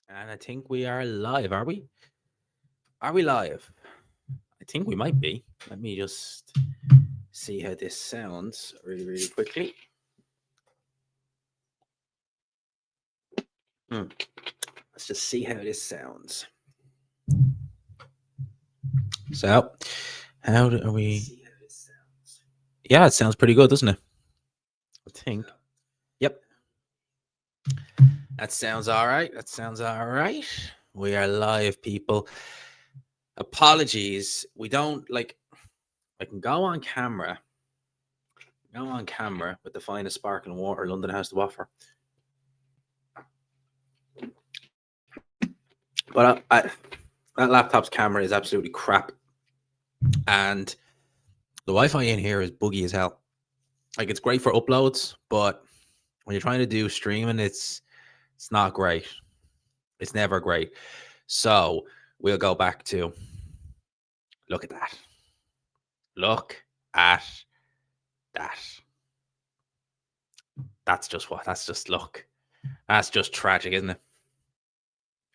And I think we are live, are we? Are we live? I think we might be. Let me just see how this sounds really, really quickly. Hmm. Let's just see how this sounds. So, are we? Yeah, it sounds pretty good, doesn't it? I think. Yep. That sounds all right. That sounds all right. We are live, people. Apologies. We don't like. I can go on camera. Go on camera with the finest sparkling water London has to offer. But that laptop's camera is absolutely crap, and the Wi-Fi in here is buggy as hell. Like it's great for uploads, but when you're trying to do streaming, it's not great. It's never great. So we'll go back to look at that. Look at that. That's just what. That's just look. That's just tragic, isn't it?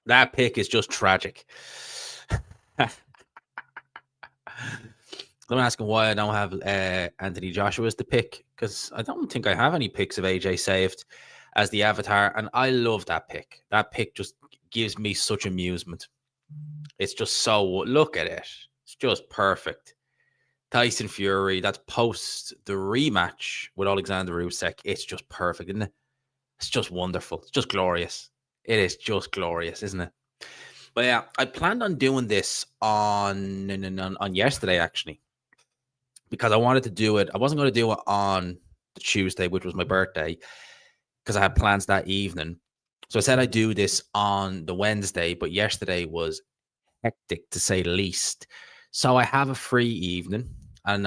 That pick is just tragic. I'm asking why I don't have Anthony Joshua as the pick because I don't think I have any picks of AJ saved as the avatar, and I love that pick. That pick just gives me such amusement. It's just so look at it. It's just perfect. Tyson Fury. That's post the rematch with Alexander Usyk. It's just perfect, isn't it? It's just wonderful. It's just glorious. It is just glorious, isn't it? But yeah, I planned on doing this on yesterday actually because I wanted to do it. I wasn't going to do it on the Tuesday, which was my birthday, because I had plans that evening. So I said I'd do this on the Wednesday, but yesterday was hectic to say the least. So I have a free evening and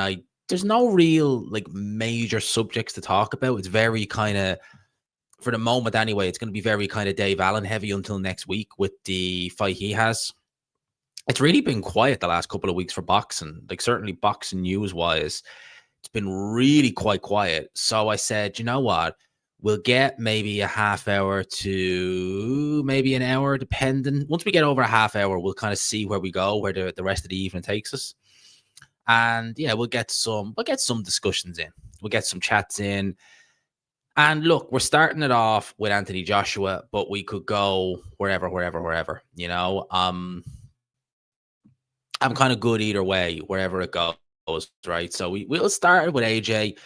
there's no real like major subjects to talk about. It's very kind of for the moment anyway, it's going to be very kind of Dave Allen heavy until next week with the fight he has. It's really been quiet the last couple of weeks for boxing, like certainly boxing news wise. It's been really quite quiet. So I said, you know what? We'll get maybe a half hour to maybe an hour, depending. Once we get over a half hour, we'll kind of see where we go, where the rest of the evening takes us. And yeah, we'll get some discussions in. We'll get some chats in. And look, we're starting it off with Anthony Joshua, but we could go wherever. I'm kind of good either way, wherever it goes, right? So we'll start with AJ,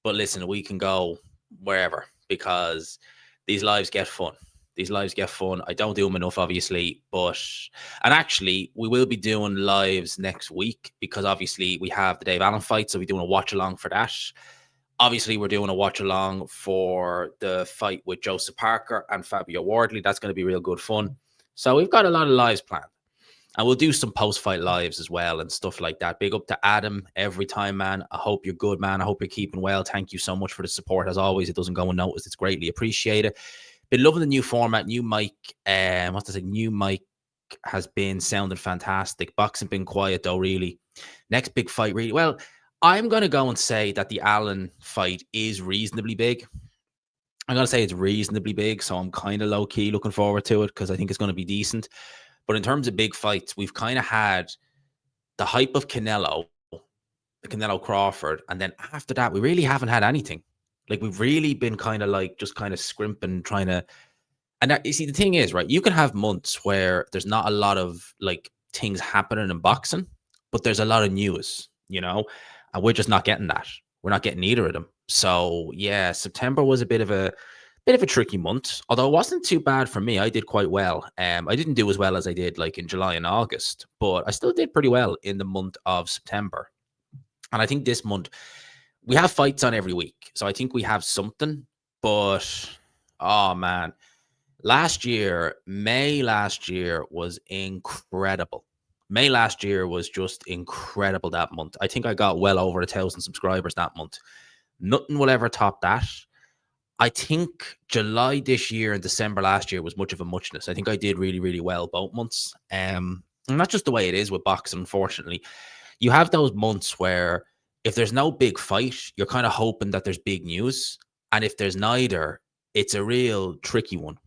but listen, we can go wherever because these lives get fun. These lives get fun. I don't do them enough, obviously, and actually, we will be doing lives next week because obviously we have the Dave Allen fight, so we're doing a watch along for that. Obviously, we're doing a watch along for the fight with Joseph Parker and Fabio Wardley. That's going to be real good fun. So we've got a lot of lives planned. And we'll do some post-fight lives as well and stuff like that. Big up to Adam every time, man. I hope you're good, man. I hope you're keeping well. Thank you so much for the support. As always, it doesn't go unnoticed. It's greatly appreciated. Been loving the new format. New mic, new mic has been sounding fantastic. Boxing been quiet though, really. Next big fight, really. Well, I'm going to go and say that the Allen fight is reasonably big. I'm going to say it's reasonably big, so I'm kind of low-key looking forward to it because I think it's going to be decent. But in terms of big fights, we've kind of had the hype of Canelo, the Canelo Crawford, and then after that, we really haven't had anything. Like we've really been kind of like just kind of scrimping, trying to. And that, you see, the thing is, right? You can have months where there's not a lot of like things happening in boxing, but there's a lot of news, and we're just not getting that. We're not getting either of them. So yeah, September was a bit of a tricky month, although it wasn't too bad for me. I did quite well. I didn't do as well as I did like in July and August, but I still did pretty well in the month of September. And I think this month we have fights on every week, so I think we have something. But oh man, May last year was incredible. May last year was just incredible that month. I think I got well over 1,000 subscribers that month. Nothing will ever top that. I think July this year and December last year was much of a muchness. I think I did really, really well both months. And that's just the way it is with boxing, unfortunately. You have those months where if there's no big fight, you're kind of hoping that there's big news. And if there's neither, it's a real tricky one.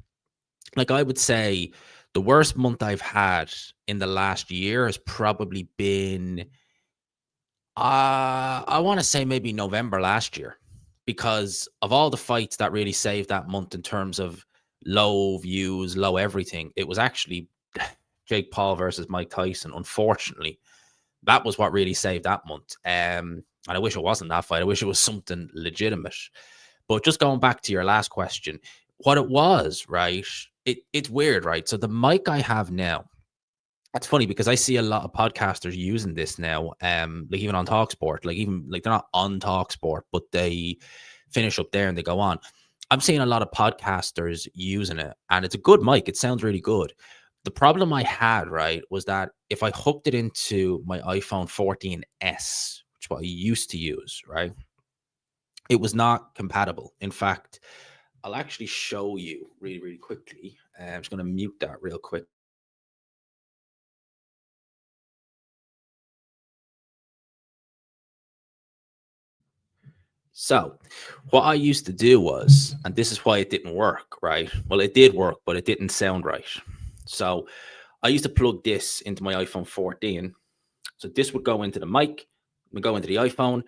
Like I would say The worst month I've had in the last year has probably been, I want to say maybe November last year, because of all the fights that really saved that month in terms of low views, low everything. It was actually Jake Paul versus Mike Tyson. Unfortunately, that was what really saved that month. And I wish it wasn't that fight. I wish it was something legitimate. But just going back to your last question, what it was, right? It's weird, right? So the mic I have now, that's funny because I see a lot of podcasters using this now, like even on Talksport, like even like they're not on Talksport, but they finish up there and they go on. I'm seeing a lot of podcasters using it, and it's a good mic. It sounds really good. The problem I had, right, was that if I hooked it into my iPhone 14s, which is what I used to use, right, it was not compatible. In fact, I'll actually show you really, really quickly. I'm just going to mute that real quick. So, what I used to do was, and this is why it didn't work, right? Well, it did work, but it didn't sound right. So, I used to plug this into my iPhone 14. So, this would go into the mic, would go into the iPhone,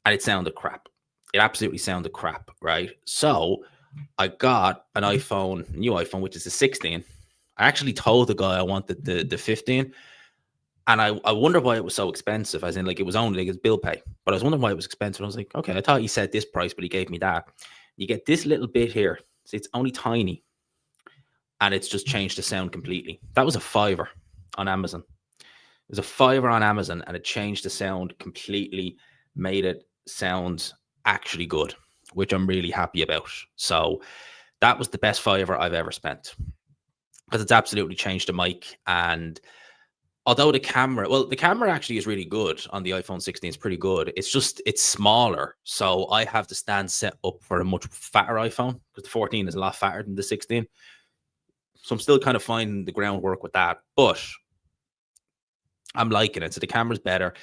and it sounded crap. It absolutely sounded crap, right? So, I got an iPhone, new iPhone, which is the 16. I actually told the guy I wanted the 15. And I wonder why it was so expensive, as in like it was only like his bill pay. But I was wondering why it was expensive. I was like, okay, I thought he said this price, but he gave me that. You get this little bit here. See, it's only tiny. And it's just changed the sound completely. That was a fiver on Amazon. It was a fiver on Amazon, and it changed the sound completely, made it sound actually good, which I'm really happy about. So that was the best fiver I've ever spent, because it's absolutely changed the mic. And although the camera actually is really good on the iPhone 16. It's pretty good. It's just, it's smaller. So I have the stand set up for a much fatter iPhone, because the 14 is a lot fatter than the 16. So I'm still kind of finding the groundwork with that, but I'm liking it. So the camera's better.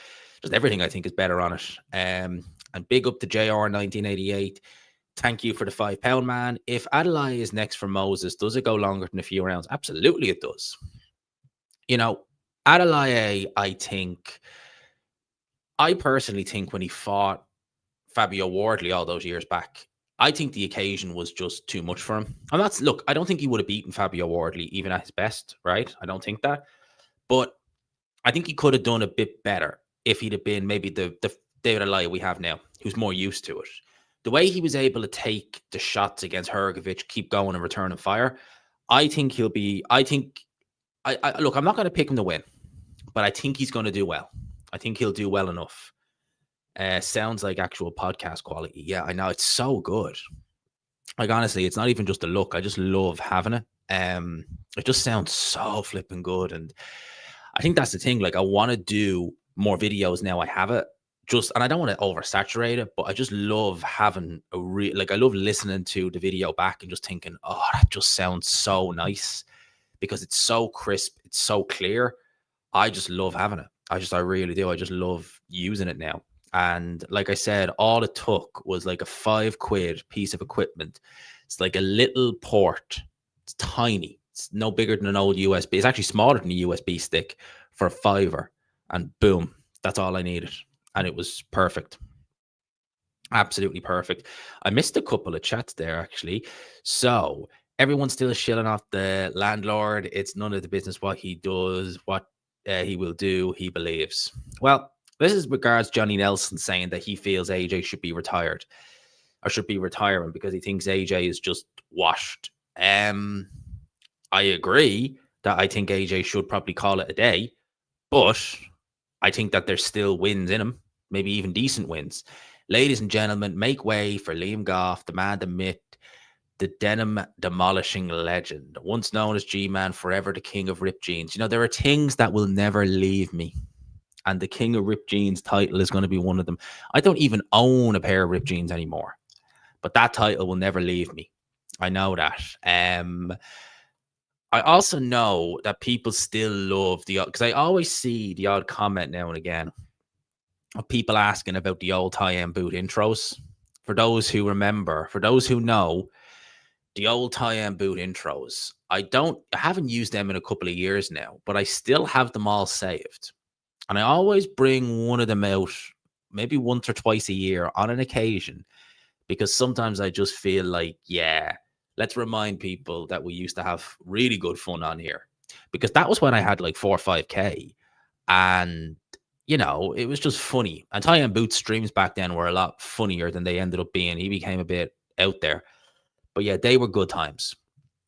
Just everything I think is better on it. And big up to JR 1988. Thank you for the £5, man. If Adeleye is next for Moses, does it go longer than a few rounds? Absolutely, it does. You know, Adeleye, I personally think when he fought Fabio Wardley all those years back, I think the occasion was just too much for him. And look, I don't think he would have beaten Fabio Wardley even at his best, right? I don't think that. But I think he could have done a bit better if he'd have been maybe the David Adeleye we have now, who's more used to it. The way he was able to take the shots against Hergovic, keep going and return and fire, I think he'll be. I look, I'm not going to pick him to win, but I think he's going to do well. I think he'll do well enough. Sounds like actual podcast quality. Yeah, I know, it's so good. Like honestly, it's not even just a look. I just love having it. It just sounds so flipping good, and I think that's the thing. Like I want to do more videos now. I have it just, and I don't want to oversaturate it, but I just love having I love listening to the video back and just thinking, oh, that just sounds so nice, because it's so crisp, it's so clear. I just love having it. I really do. I just love using it now. And like I said, all it took was like a £5 piece of equipment. It's like a little port. It's tiny. It's no bigger than an old USB. It's actually smaller than a USB stick, for a fiver. And boom, that's all I needed. And it was perfect. Absolutely perfect. I missed a couple of chats there, actually. So everyone's still shilling off the landlord. It's none of the business what he does, what he will do, he believes. Well, this is regards Johnny Nelson saying that he feels AJ should be retired, or should be retiring, because he thinks AJ is just washed. I agree that I think AJ should probably call it a day, but I think that there's still wins in him, maybe even decent wins. Ladies and gentlemen, make way for Liam Goff, the man, the myth, the denim demolishing legend, once known as G-Man, forever the king of ripped jeans. You know, there are things that will never leave me, and the king of ripped jeans title is going to be one of them. I don't even own a pair of ripped jeans anymore, but that title will never leave me. I know that. I also know that people still love because I always see the odd comment now and again of people asking about the old tie and boot intros. For those who remember, for those who know, the old tie and boot intros. I haven't used them in a couple of years now, but I still have them all saved. And I always bring one of them out maybe once or twice a year on an occasion, because sometimes I just feel like, yeah, let's remind people that we used to have really good fun on here. Because that was when I had like 4 or 5K, and it was just funny. And Ty and Boots streams back then were a lot funnier than they ended up being. He became a bit out there. But yeah, they were good times.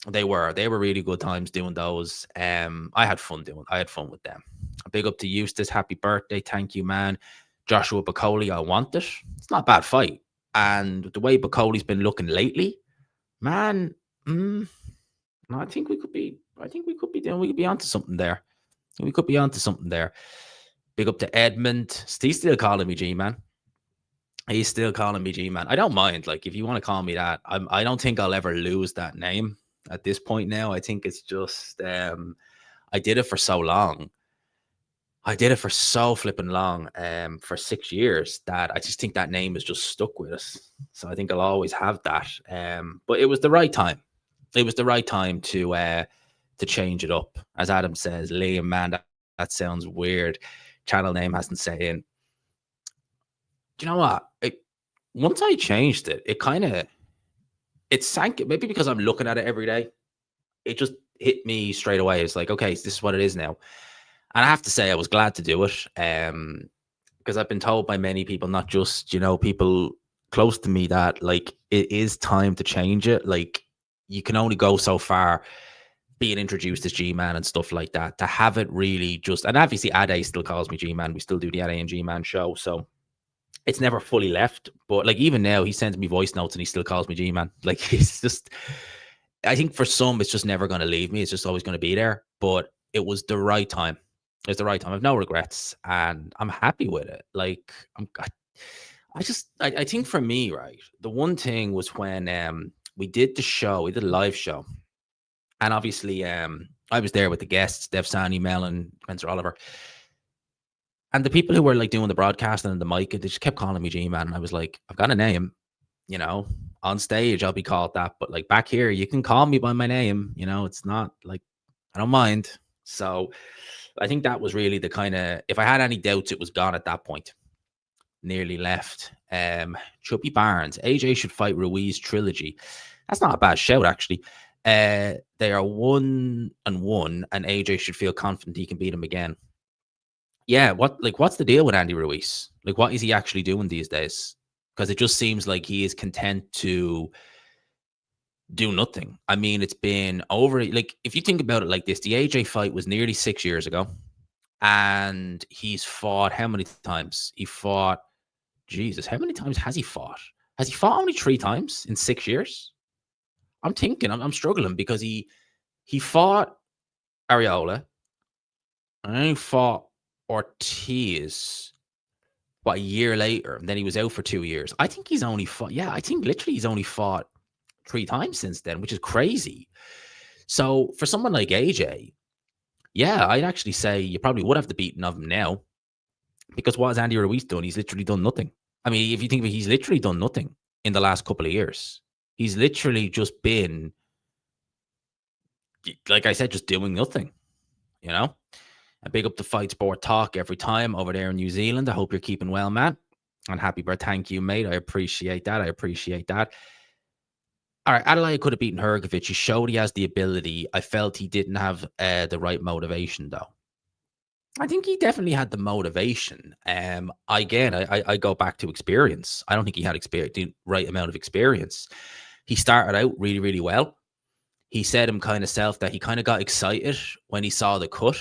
They were really good times doing those. I had fun with them. A big up to Eustace, happy birthday, thank you, man. Joshua Bacoli, I want it. It's not a bad fight. And the way Bacoli's been looking lately, man, no, we could be onto something there. We could be onto something there. Big up to Edmund. He's still calling me G man. He's still calling me G man. I don't mind. Like, if you want to call me that, I don't think I'll ever lose that name at this point now. I think it's just I did it for so long. I did it for so flipping long, for 6 years, that I just think that name is just stuck with us. So I think I'll always have that. But it was the right time. It was the right time to change it up. As Adam says, Liam, man, that sounds weird. Channel name hasn't set in. Do you know what? Once I changed it, it sank. Maybe because I'm looking at it every day, it just hit me straight away. It's like, okay, this is what it is now. And I have to say, I was glad to do it, because I've been told by many people, not just people close to me, that like it is time to change it. Like, you can only go so far being introduced as G-Man and stuff like that, to have it really just. And obviously, Ade still calls me G-Man. We still do the Ade and G-Man show, so it's never fully left. But like, even now, he sends me voice notes and he still calls me G-Man. Like, it's just. I think for some, it's just never going to leave me. It's just always going to be there. But it was the right time. It's the right time. I have no regrets, and I'm happy with it. Like, I think for me, right, the one thing was when we did the show, we did a live show, and obviously I was there with the guests, Dev Sani, Mellon, Spencer Oliver, and the people who were like doing the broadcasting and the mic, they just kept calling me G-Man, and I was like, I've got a name, on stage I'll be called that, but like back here, you can call me by my name. It's not like, I don't mind. So I think that was really the kind of, if I had any doubts, it was gone at that point. Nearly left. Chubby Barnes, AJ should fight Ruiz trilogy. That's not a bad shout, actually. They are 1-1, and AJ should feel confident he can beat him again. Yeah, what's the deal with Andy Ruiz? Like, what is he actually doing these days? Because it just seems like he is content to do nothing. I mean, it's been over. Like, if you think about it like this, the AJ fight was nearly 6 years ago, and he's fought how many times? He fought, Jesus, how many times has he fought? Has he fought only 3 times in 6 years? I'm thinking, I'm struggling, because he fought Areola, and then he fought Ortiz, a year later, and then he was out for 2 years. I think he's only fought, I think literally he's only fought 3 times since then, which is crazy. So for someone like AJ, yeah, I'd actually say you probably would have the beating of him now, because what has Andy Ruiz done? He's literally done nothing. I mean, if you think of it, he's literally done nothing in the last couple of years. He's literally just been, like I said, just doing nothing, And big up the Fight Sport Talk every time over there in New Zealand. I hope you're keeping well, man. And happy birthday. Thank you, mate. I appreciate that. All right, Adeleye could have beaten Hrgovic. He showed he has the ability. I felt he didn't have the right motivation, though. I think he definitely had the motivation. Again, I go back to experience. I don't think he had the right amount of experience. He started out really, really well. He said himself that he kind of got excited when he saw the cut.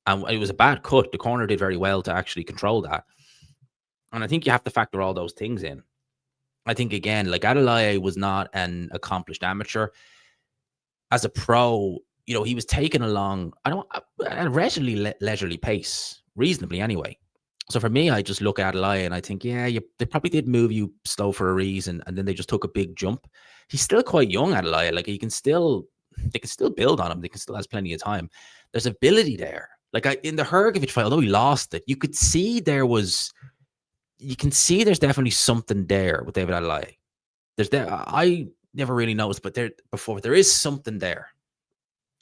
And it was a bad cut. The corner did very well to actually control that. And I think you have to factor all those things in. I think, again, like, Adeleye was not an accomplished amateur. As a pro, he was taken along at a relatively leisurely pace, reasonably anyway. So for me, I just look at Adeleye and I think, they probably did move you slow for a reason, and then they just took a big jump. He's still quite young, Adeleye. Like, they can still build on him. They can still has plenty of time. There's ability there. Like, in the Hrgovic fight, although he lost it, you can see there's definitely something there with David Adeleye. never really noticed, but there is something there.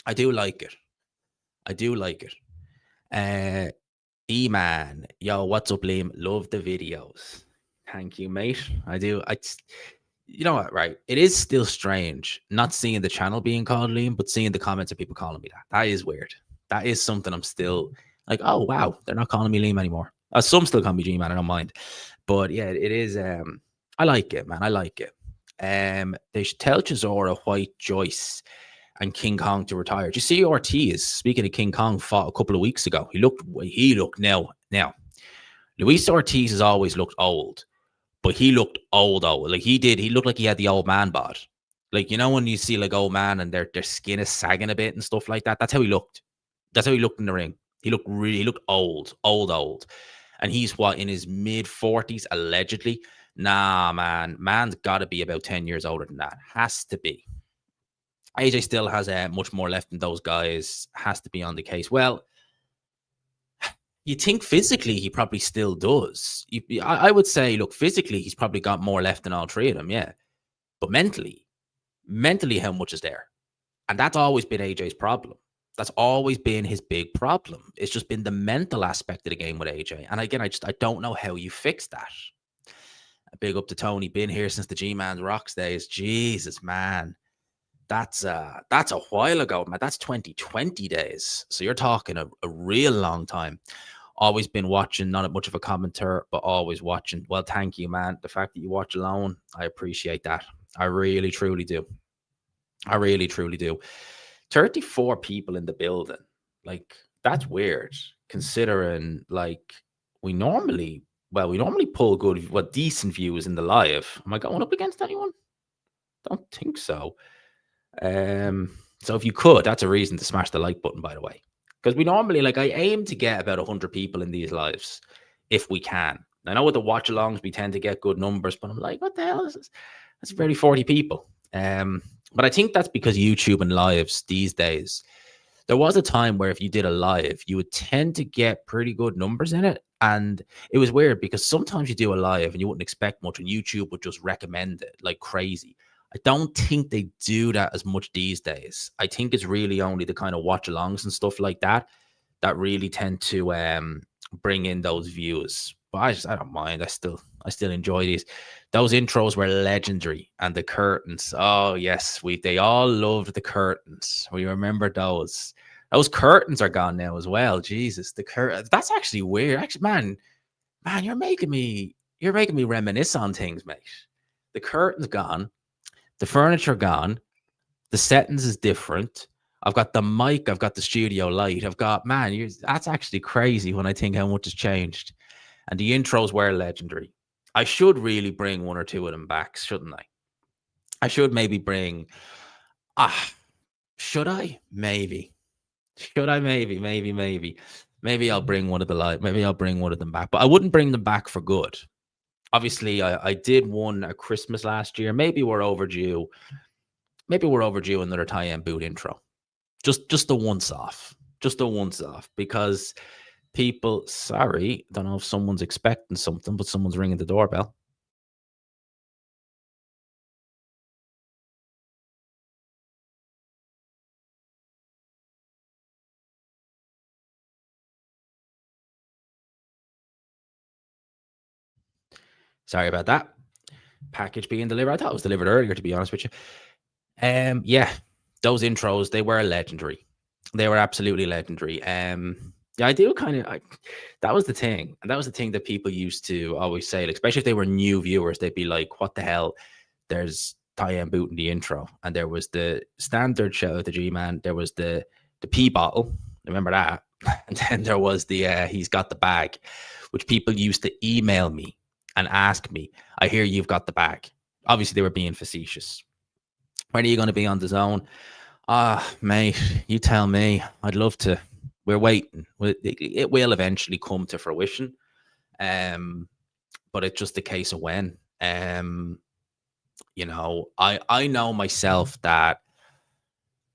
I do like it. I do like it. Uh, E-Man, yo, what's up, Liam? Love the videos. Thank you, mate. I do. You know what, right? It is still strange not seeing the channel being called Liam, but seeing the comments of people calling me that. That is weird. That is something I'm still like, oh wow, they're not calling me Liam anymore. Some still call me G-Man, I don't mind. But yeah, it is I like it, man. I like it. They should tell Chisora White Joyce and King Kong to retire. Did you see Ortiz? Speaking of King Kong, fought a couple of weeks ago. He looked now. Luis Ortiz has always looked old, but he looked old. Like he looked like he had the old man bod. Like, you know, when you see like old man and their skin is sagging a bit and stuff like that. That's how he looked. That's how he looked in the ring. He looked old. And he's what, in his mid 40s, allegedly. Nah, man. Man's got to be about 10 years older than that. Has to be. AJ still has much more left than those guys. Has to be on the case. Well, you think physically he probably still does. I would say, look, physically he's probably got more left than all three of them, yeah. But mentally, how much is there? And that's always been AJ's problem. That's always been his big problem. It's just been the mental aspect of the game with AJ. And again, I don't know how you fix that. A big up to Tony, been here since the G-Man's Rocks days. Jesus, man. That's a while ago, man. That's 2020 days. So you're talking a real long time. Always been watching, not much of a commentator, but always watching. Well, thank you, man. The fact that you watch alone, I appreciate that. I really, truly do. I really, truly do. 34 people in the building. Like, that's weird, considering, like, we normally pull good, decent views in the live. Am I going up against anyone? Don't think so. So if you could, that's a reason to smash the like button, by the way. Because we normally, like, I aim to get about 100 people in these lives if we can. I know with the watch alongs, we tend to get good numbers, but I'm like, what the hell is this? That's barely 40 people. But I think that's because YouTube and lives these days, there was a time where if you did a live, you would tend to get pretty good numbers in it. And it was weird because sometimes you do a live and you wouldn't expect much, and YouTube would just recommend it like crazy. I don't think they do that as much these days. I think it's really only the kind of watch alongs and stuff like that that really tend to bring in those views. But I don't mind. I still enjoy these. Those intros were legendary, and the curtains. Oh yes, they all loved the curtains. We remember those. Those curtains are gone now as well. Jesus, the curtains. That's actually weird. Actually, man, you're making me reminisce on things, mate. The curtains gone. The furniture gone. The settings is different. I've got the mic. I've got the studio light. I've got, man, that's actually crazy when I think how much has changed. And the intros were legendary. I should really bring one or two of them back, shouldn't I? I should maybe bring, should I? Maybe. Should I? Maybe. Maybe I'll bring one of the light. Maybe I'll bring one of them back, but I wouldn't bring them back for good. Obviously, I did one at Christmas last year. Maybe we're overdue. Another tie-in boot intro. Just the once off. Because people, sorry, don't know if someone's expecting something, but someone's ringing the doorbell. Sorry about that. Package being delivered. I thought it was delivered earlier, to be honest with you. Yeah, those intros, they were legendary. They were absolutely legendary. Yeah, I do kind of. That was the thing, and that was the thing that people used to always say, like, especially if they were new viewers, they'd be like, "What the hell?" There's tie-in boot in the intro, and there was the standard shout out to G-Man. There was the pee bottle. Remember that? And then there was the he's got the bag, which people used to email me and ask me, "I hear you've got the bag." Obviously, they were being facetious. When are you going to be on the zone? Mate, you tell me. I'd love to. We're waiting. It will eventually come to fruition. But it's just a case of when. You know, I know myself that,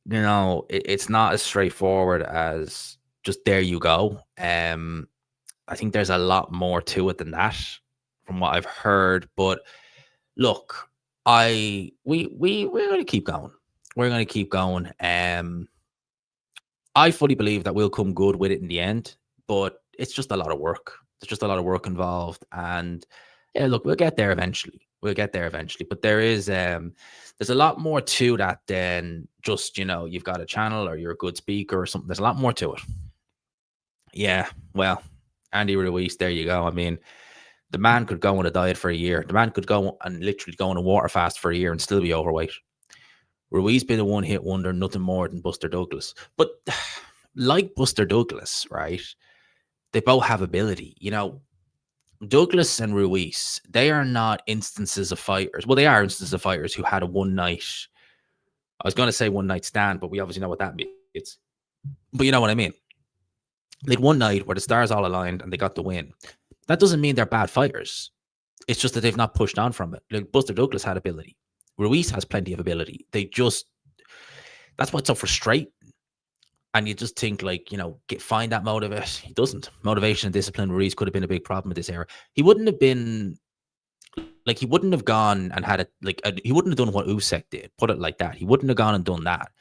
you know, it's not as straightforward as just there you go. I think there's a lot more to it than that from what I've heard. But look, We're gonna keep going. We're gonna keep going. I fully believe that we'll come good with it in the end, but it's just a lot of work. There's just a lot of work involved, and yeah, look, we'll get there eventually. We'll get there eventually, but there's a lot more to that than just you've got a channel or you're a good speaker or something. There's a lot more to it. Yeah, well, Andy Ruiz, there you go. I mean, the man could go on a diet for a year. The man could go and literally go on a water fast for a year and still be overweight. Ruiz been a one hit wonder, nothing more than Buster Douglas. But like Buster Douglas, right? They both have ability. Douglas and Ruiz, they are not instances of fighters. Well, they are instances of fighters who had a one night. I was going to say one night stand, but we obviously know what that means. But you know what I mean? They had one night where the stars all aligned and they got the win. That doesn't mean they're bad fighters. It's just that they've not pushed on from it. Like Buster Douglas had ability. Ruiz has plenty of ability. That's what's so frustrating. And you just think find that motivation. He doesn't. Motivation and discipline, Ruiz could have been a big problem with this era. He wouldn't have been he wouldn't have gone and had he wouldn't have done what Usyk did. Put it like that. He wouldn't have gone and done that.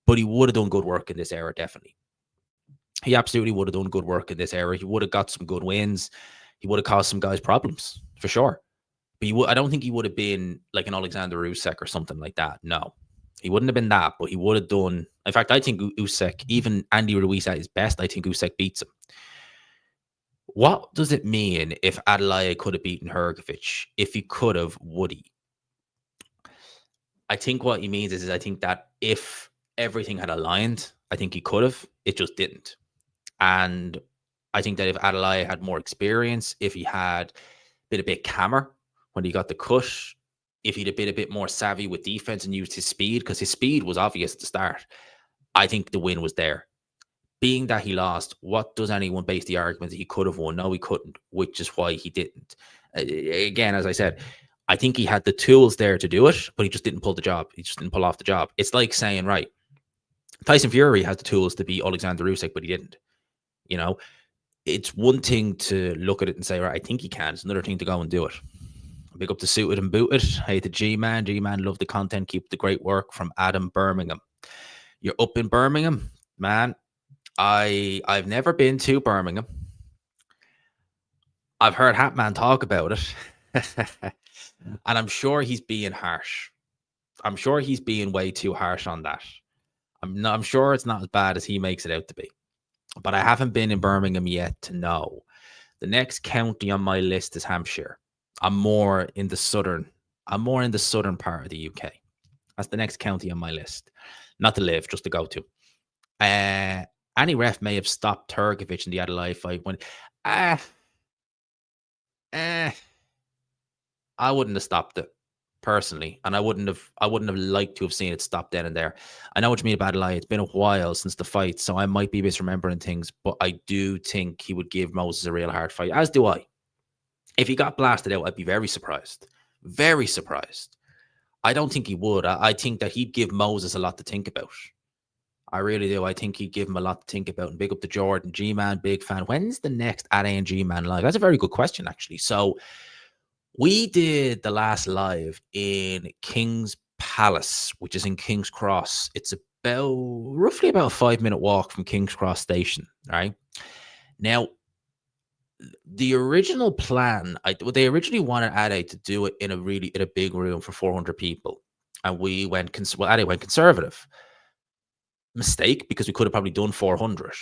But he would have done good work in this era, definitely. He absolutely would have done good work in this era. He would have got some good wins. He would have caused some guys problems, for sure. But I don't think he would have been like an Alexander Usyk or something like that. No, he wouldn't have been that, but he would have done. In fact, I think Usyk, even Andy Ruiz at his best, I think Usyk beats him. What does it mean if Adeleye could have beaten Hrgovic? If he could have, would he? I think what he means is I think that if everything had aligned, I think he could have. It just didn't. And I think that if Adeleye had more experience, if he had been a bit calmer when he got the cut, if he'd have been a bit more savvy with defense and used his speed, because his speed was obvious at the start, I think the win was there. Being that he lost, what does anyone base the argument that he could have won? No, he couldn't, which is why he didn't. Again, as I said, I think he had the tools there to do it, but he just didn't pull the job. He just didn't pull off the job. It's like saying, right, Tyson Fury has the tools to beat Alexander Usyk, but he didn't. It's one thing to look at it and say, right, I think he can. It's another thing to go and do it. Big up to Suited and Booted. Hey, to G-Man. G-Man, love the content. Keep the great work from Adam Birmingham. You're up in Birmingham, man. I've never been to Birmingham. I've heard Hatman talk about it. And I'm sure he's being harsh. I'm sure he's being way too harsh on that. I'm sure it's not as bad as he makes it out to be. But I haven't been in Birmingham yet to know. The next county on my list is Hampshire. I'm more in the southern part of the UK. That's the next county on my list. Not to live, just to go to. Any ref may have stopped Hrgovic in the Adeleye fight when I wouldn't have stopped it personally, and I wouldn't have liked to have seen it stopped then and there. I know what you mean about Adeleye. It's been a while since the fight, so I might be misremembering things, but I do think he would give Moses a real hard fight, as do I. If he got blasted out, I'd be very surprised. Very surprised. I don't think he would. I think that he'd give Moses a lot to think about. I really do. I think he'd give him a lot to think about. And big up to Jordan. G-Man, big fan. When's the next Adeleye and G-Man live? That's a very good question, actually. So we did the last live in King's Palace, which is in King's Cross. It's roughly about a 5-minute walk from King's Cross Station, right? Now, the original plan, they originally wanted Adeleye to do it in a big room for 400 people. And Adeleye went conservative. Mistake, because we could have probably done 400.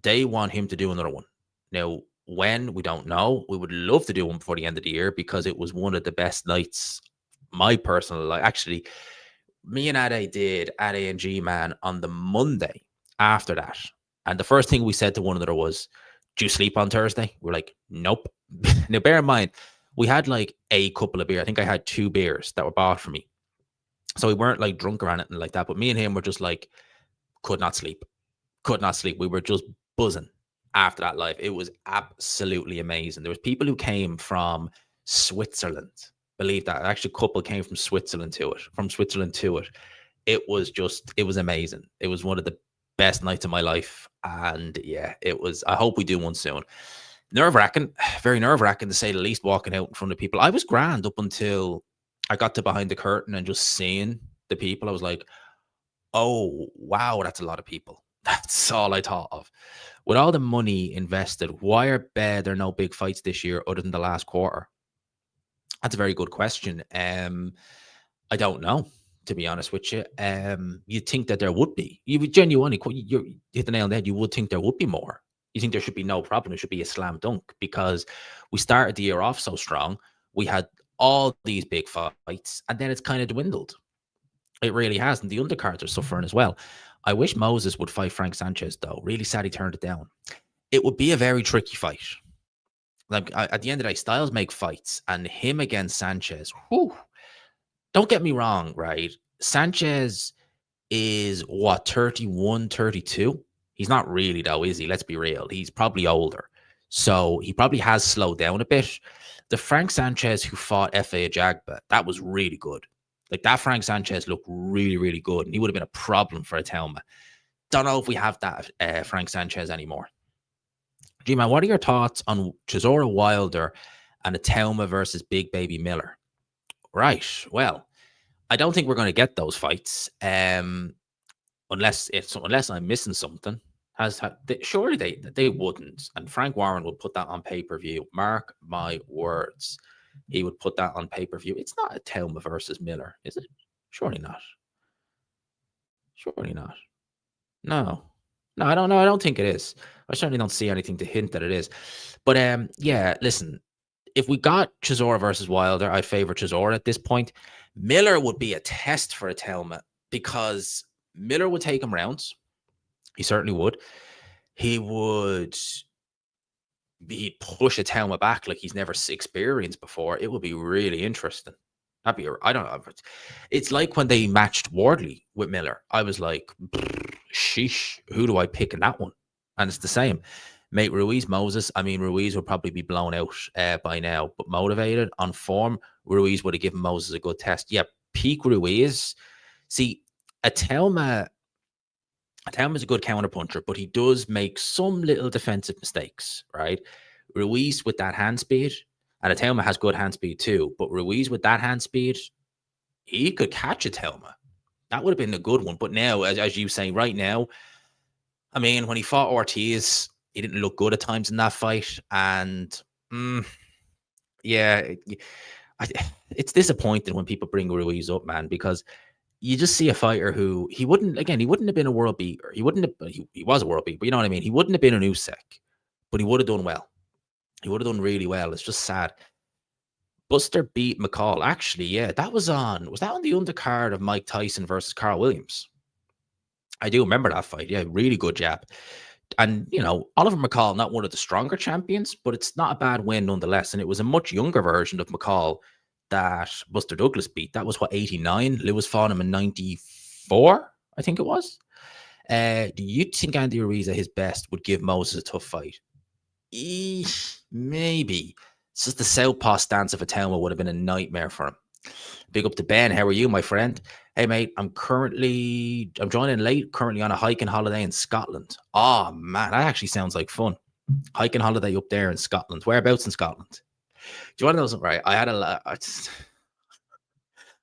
They want him to do another one. Now, when, we don't know. We would love to do one before the end of the year because it was one of the best nights. My personal life, actually, me and Adeleye did Adeleye and G-Man on the Monday after that. And the first thing we said to one another was, "Do you sleep on Thursday?" We're like, "Nope." Now, bear in mind, we had like a couple of beers. I think I had 2 beers that were bought for me. So we weren't like drunk or anything like that. But me and him were just like, could not sleep. We were just buzzing after that live. It was absolutely amazing. There was people who came from Switzerland. Believe that. Actually, a couple came from Switzerland to it. It was amazing. It was one of the best nights of my life. And yeah, it was. I hope we do one soon. Nerve-wracking, very nerve-wracking to say the least, walking out in front of people. I was grand up until I got to behind the curtain and just seeing the people, I was like, oh, wow, that's a lot of people. That's all I thought of. With all the money invested, why are there no big fights this year other than the last quarter? That's a very good question. I don't know, to be honest with you. You'd think that there would be. You would genuinely, you hit the nail on the head. You would think there would be more. You think there should be no problem. It should be a slam dunk because we started the year off so strong. We had all these big fights, and then it's kind of dwindled. It really has, and the undercards are suffering as well. I wish Moses would fight Frank Sanchez, though. Really sad he turned it down. It would be a very tricky fight. Like at the end of the day, Styles make fights, and him against Sanchez. Whew, don't get me wrong, right? Sanchez is what, 31, 32? He's not really, though, is he? Let's be real. He's probably older. So he probably has slowed down a bit. The Frank Sanchez who fought F.A. Ajagba, that was really good. Like that Frank Sanchez looked really, really good. And he would have been a problem for a Telma. Don't know if we have that Frank Sanchez anymore. G-Man, what are your thoughts on Chisora Wilder and a Telma versus Big Baby Miller? Right. Well, I don't think we're going to get those fights, unless I'm missing something. Surely they wouldn't, and Frank Warren would put that on pay-per-view. Mark my words, he would put that on pay-per-view. It's not a Telma versus Miller, is it? Surely not. Surely not. No, I don't know. I don't think it is. I certainly don't see anything to hint that it is. But yeah, listen. If we got Chisora versus Wilder, I'd favor Chisora at this point. Miller would be a test for a Telma because Miller would take him rounds. He certainly would. He'd push a Telma back like he's never experienced before. It would be really interesting. I don't know. It's like when they matched Wardley with Miller. I was like, sheesh, who do I pick in that one? And it's the same. Mate, Ruiz, Moses. I mean, Ruiz would probably be blown out by now, but motivated, on form, Ruiz would have given Moses a good test. Yeah, peak Ruiz. See, a Telma's a good counterpuncher, but he does make some little defensive mistakes, right? Ruiz with that hand speed, and a Telma has good hand speed too, but Ruiz with that hand speed, he could catch a Telma. That would have been a good one. But now, as you say, right now, I mean, when he fought Ortiz, he didn't look good at times in that fight. And yeah, it's disappointing when people bring Ruiz up, man, because you just see a fighter who he wouldn't have been a world beater. He was a world beater, but you know what I mean? He wouldn't have been an Usyk, but he would have done well. He would have done really well. It's just sad. Buster beat McCall. Actually, yeah, was that on the undercard of Mike Tyson versus Carl Williams? I do remember that fight. Yeah, really good jab. And, you know, Oliver McCall, not one of the stronger champions, but it's not a bad win nonetheless. And it was a much younger version of McCall that Buster Douglas beat. That was, 89? Lewis fought him in 94, I think it was. Do you think Andy Ruiz at his best would give Moses a tough fight? Maybe. It's just the southpaw stance of a Telma would have been a nightmare for him. Big up to Ben. How are you, my friend? Hey, mate, I'm joining late, currently on a hiking holiday in Scotland. Oh, man, that actually sounds like fun. Hiking holiday up there in Scotland. Whereabouts in Scotland? Do you want to know something, right?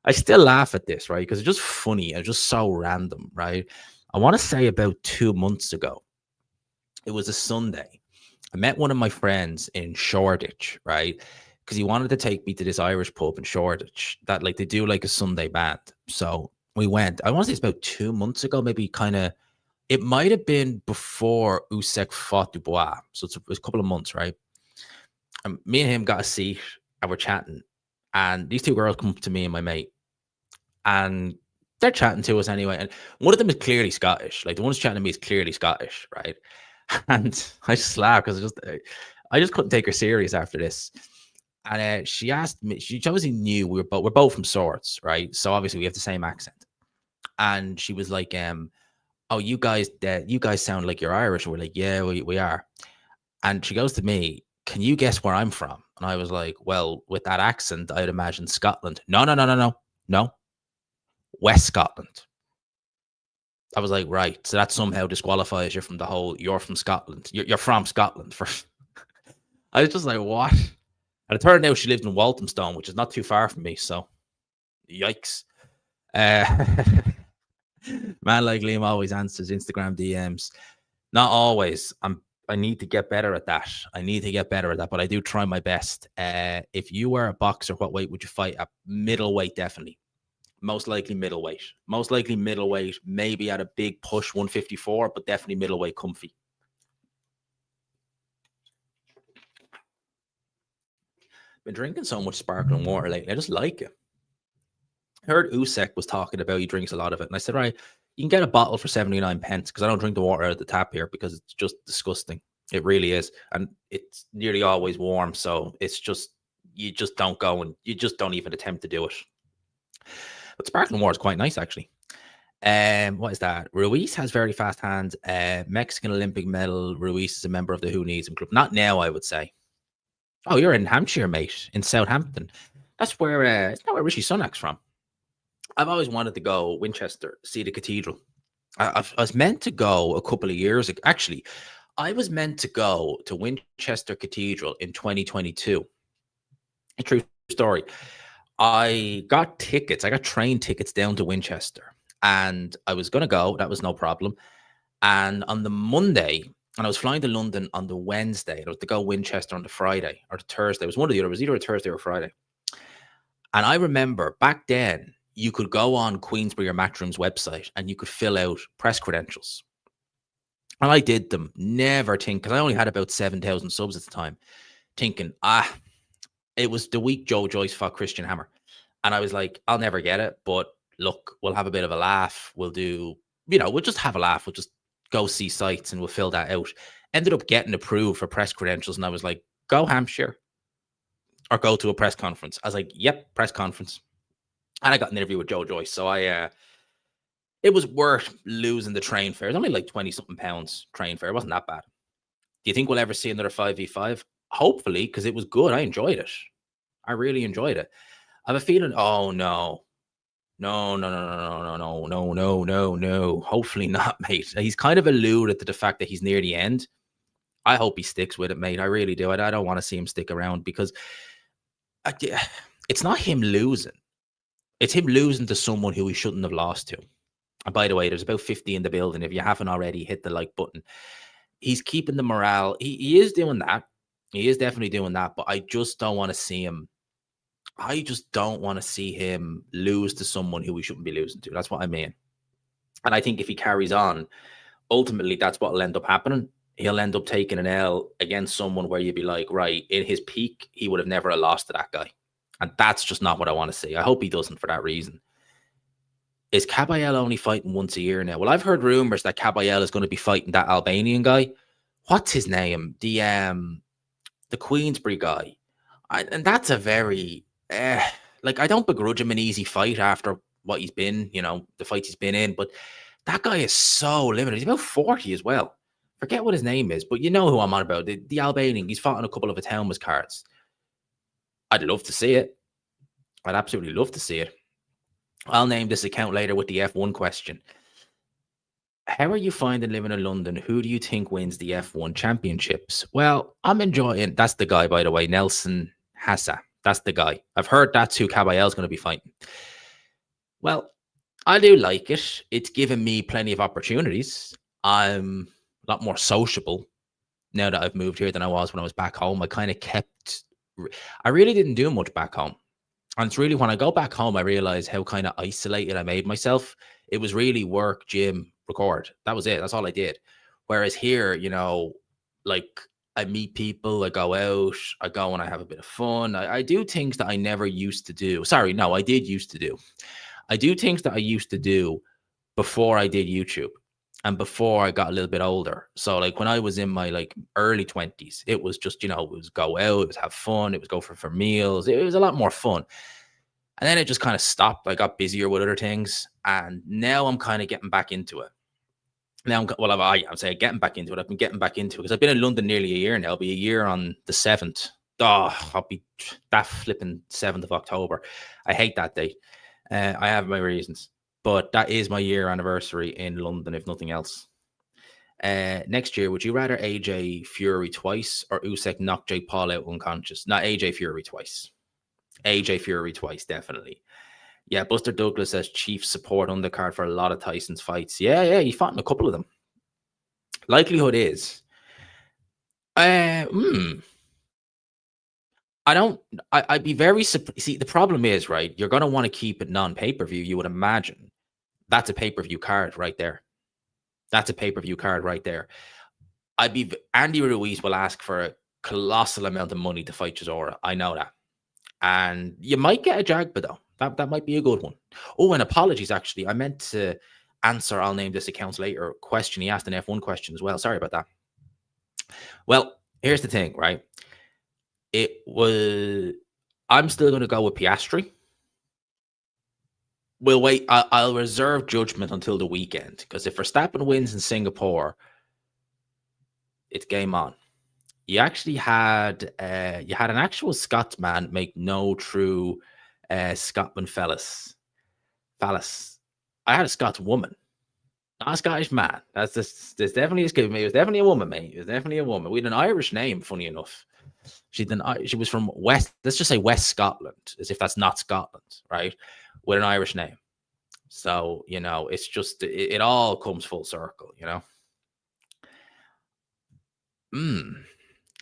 I still laugh at this, right? Because it's just funny. It's just so random, right? I want to say about 2 months ago, it was a Sunday. I met one of my friends in Shoreditch, right? Because he wanted to take me to this Irish pub in Shoreditch that, like, they do like a Sunday band. So we went. I want to say it's about 2 months ago, maybe it might have been before Usyk fought Dubois. So it was a couple of months, right? And me and him got a seat and we're chatting. And these two girls come up to me and my mate. And they're chatting to us anyway. And one of them is clearly Scottish. Like, the one who's chatting to me is clearly Scottish, right? And I just laughed because I just couldn't take her serious after this. And she asked me, she obviously knew we're both from Swords, right? So obviously we have the same accent. And she was like, oh, you guys sound like you're Irish. And we're like, yeah, we are. And she goes to me, can you guess where I'm from? And I was like, well, with that accent, I'd imagine Scotland. No. West Scotland. I was like, right. So that somehow disqualifies you from you're from Scotland. You're from Scotland. I was just like, what? And it turned out she lived in Walthamstow, which is not too far from me. So Yikes. Uh, Man like Liam always answers Instagram DMs. Not always. I need to get better at that. I need to get better at that, but I do try my best. If you were a boxer, what weight would you fight at? Middleweight, definitely. Most likely middleweight. Most likely middleweight, maybe at a big push 154, but definitely middleweight comfy. Been drinking so much sparkling water lately. I just like it. I heard Usyk was talking about he drinks a lot of it. And I said, right, you can get a bottle for 79 pence because I don't drink the water out of the tap here because it's just disgusting. It really is. And it's nearly always warm. So it's just, you just don't go and you just don't even attempt to do it. But sparkling water is quite nice, actually. What is that? Ruiz has very fast hands. Mexican Olympic medal. Ruiz is a member of the Who Needs Him club. Not now, I would say. Oh, you're in Hampshire, mate, in Southampton. That's where it's not where Rishi Sunak's from. I've always wanted to go Winchester, see the cathedral. I was meant to go a couple of years ago. Actually, I was meant to go to Winchester Cathedral in 2022. A true story. I got tickets. I got train tickets down to Winchester, and I was going to go. That was no problem. And on the Monday, and I was flying to London on the Wednesday. I was to go Winchester on the Friday or the Thursday. It was one of the other. It was either a Thursday or a Friday. And I remember back then, you could go on Queensbury or Matchroom's website and you could fill out press credentials. And I did them, never think, because I only had about 7,000 subs at the time, thinking, it was the week Joe Joyce fought Christian Hammer. And I was like, I'll never get it. But look, we'll have a bit of a laugh. We'll do, we'll just have a laugh. We'll just go see sites and we'll fill that out. Ended up getting approved for press credentials. And I was like, go Hampshire or go to a press conference. I was like, yep, press conference. And I got an interview with Joe Joyce. So it was worth losing the train fare. It's only like 20 something pounds train fare. It wasn't that bad. Do you think we'll ever see another 5v5? Hopefully, because it was good. I enjoyed it. I really enjoyed it. I have a feeling, oh no. No. Hopefully not, mate. He's kind of alluded to the fact that he's near the end. I hope he sticks with it, mate. I really do. I don't want to see him stick around because it's not him losing. It's him losing to someone who he shouldn't have lost to. And by the way, there's about 50 in the building. If you haven't already, hit the like button. He's keeping the morale. He is doing that. He is definitely doing that. But I just don't want to see him. I just don't want to see him lose to someone who we shouldn't be losing to. That's what I mean. And I think if he carries on, ultimately, that's what will end up happening. He'll end up taking an L against someone where you'd be like, right, in his peak, he would have never lost to that guy. And that's just not what I want to see. I hope he doesn't for that reason. Is Caballel only fighting once a year now? Well, I've heard rumors that Caballel is going to be fighting that Albanian guy. What's his name? The Queensbury guy. And that's a very, I don't begrudge him an easy fight after what he's been, the fights he's been in. But that guy is so limited. He's about 40 as well. Forget what his name is, but you know who I'm on about. The Albanian. He's fought on a couple of Atelmas cards. I'd love to see it. I'd absolutely love to see it. I'll name this account later with the F1 question. How are you finding living in London? Who do you think wins the F1 championships? Well, I'm enjoying. That's the guy, by the way, Nelson Hassa. That's the guy. I've heard that's who Caballel's going to be fighting. Well, I do like it. It's given me plenty of opportunities. I'm a lot more sociable now that I've moved here than I was when I was back home. I really didn't do much back home. And it's really when I go back home, I realize how kind of isolated I made myself. It was really work, gym, record. That was it. That's all I did. Whereas here, I meet people, I go out, I go and I have a bit of fun. I do things that I never used to do. Sorry, no, I did used to do. I do things that I used to do before I did YouTube and before I got a little bit older. So when I was in my early 20s, it was just, it was go out, it was have fun, it was go for meals. It was a lot more fun. And then it just kind of stopped. I got busier with other things. And now I'm kind of getting back into it. Now, I'm saying getting back into it. I've been getting back into it because I've been in London nearly a year now. It'll be a year on the 7th. I'll be that flipping 7th of October. I hate that date. I have my reasons. But that is my year anniversary in London, if nothing else. Next year, would you rather AJ Fury twice or Usyk knock Jake Paul out unconscious? Not AJ Fury twice. AJ Fury twice, definitely. Yeah, Buster Douglas as chief support undercard for a lot of Tyson's fights. Yeah, yeah, he fought in a couple of them. Likelihood is, uh, hmm, I don't. I'd be very surprised. See, the problem is, right? You're going to want to keep it non-pay per view. You would imagine that's a pay per view card right there. That's a pay per view card right there. Andy Ruiz will ask for a colossal amount of money to fight Chisora. I know that, and you might get a Jagba though. That might be a good one. Oh, and apologies, actually, I meant to answer. I'll name this account's later question. He asked an F1 question as well. Sorry about that. Well, here's the thing, right? It was. I'm still going to go with Piastri. We'll wait. I'll reserve judgment until the weekend because if Verstappen wins in Singapore, it's game on. You actually had an actual Scotsman make no true Scotsman phallus. I had a Scots woman, not a Scottish man. There's definitely it was definitely a woman, mate. It was definitely a woman. We had an Irish name, funny enough. She was from West. Let's just say West Scotland, as if that's not Scotland, right? With an Irish name. So it's just it all comes full circle,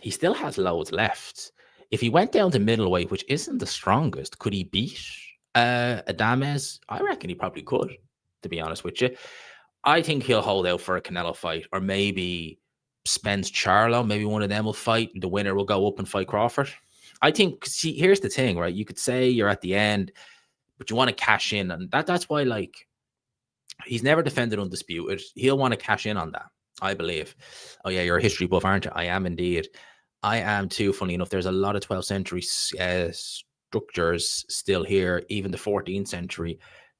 He still has loads left. If he went down to middleweight, which isn't the strongest, could he beat Adames? I reckon he probably could, to be honest with you. I think he'll hold out for a Canelo fight, or maybe Spence Charlo. Maybe one of them will fight. The winner will go up and fight Crawford. I think, see, here's the thing, right? You could say you're at the end, but you want to cash in. And that's why, like, he's never defended undisputed. He'll want to cash in on that, I believe. Oh, yeah, you're a history buff, aren't you? I am indeed. I am too, funny enough. There's a lot of 12th century structures still here, even the 14th century.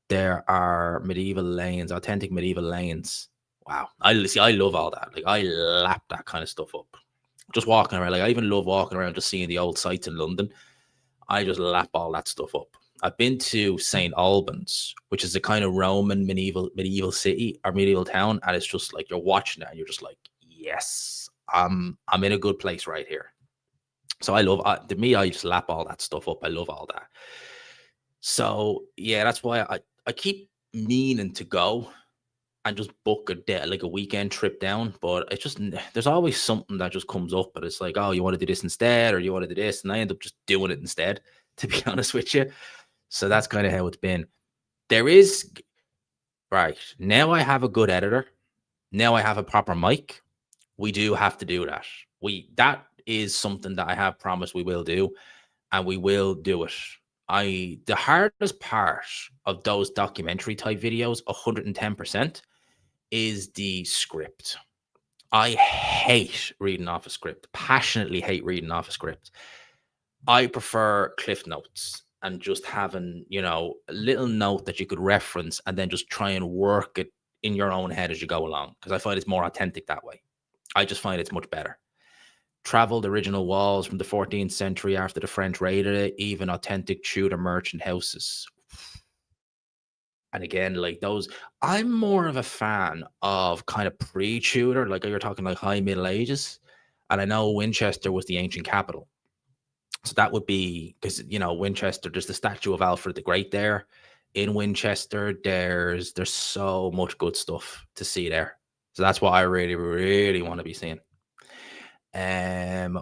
There are medieval lanes, authentic medieval lanes. Wow. I love all that. Like, I lap that kind of stuff up. Just walking around. Like, I even love walking around just seeing the old sites in London. I just lap all that stuff up. I've been to St. Albans, which is a kind of Roman medieval city or medieval town, and it's just like you're watching it and you're just like, yes, I'm in a good place right here. So to me, I just lap all that stuff up. I love all that. So yeah, that's why I keep meaning to go and just book like a weekend trip down, but it's just there's always something that just comes up, and it's like, oh, you want to do this instead, or you want to do this, and I end up just doing it instead, to be honest with you. So that's kind of how it's been. There is right now. I have a good editor. Now I have a proper mic. We do have to do that. That is something that I have promised we will do, and we will do it. The hardest part of those documentary type videos, 110%, is the script. I hate reading off a script. Passionately hate reading off a script. I prefer Cliff Notes and just having, a little note that you could reference and then just try and work it in your own head as you go along, because I find it's more authentic that way. I just find it's much better. Traveled original walls from the 14th century after the French raided it, even authentic Tudor merchant houses. And again, like those, I'm more of a fan of kind of pre-Tudor, like you're talking like high Middle Ages. And I know Winchester was the ancient capital. So that would be because, Winchester, there's the statue of Alfred the Great there in Winchester. There's so much good stuff to see there. So that's what I really, really want to be seeing.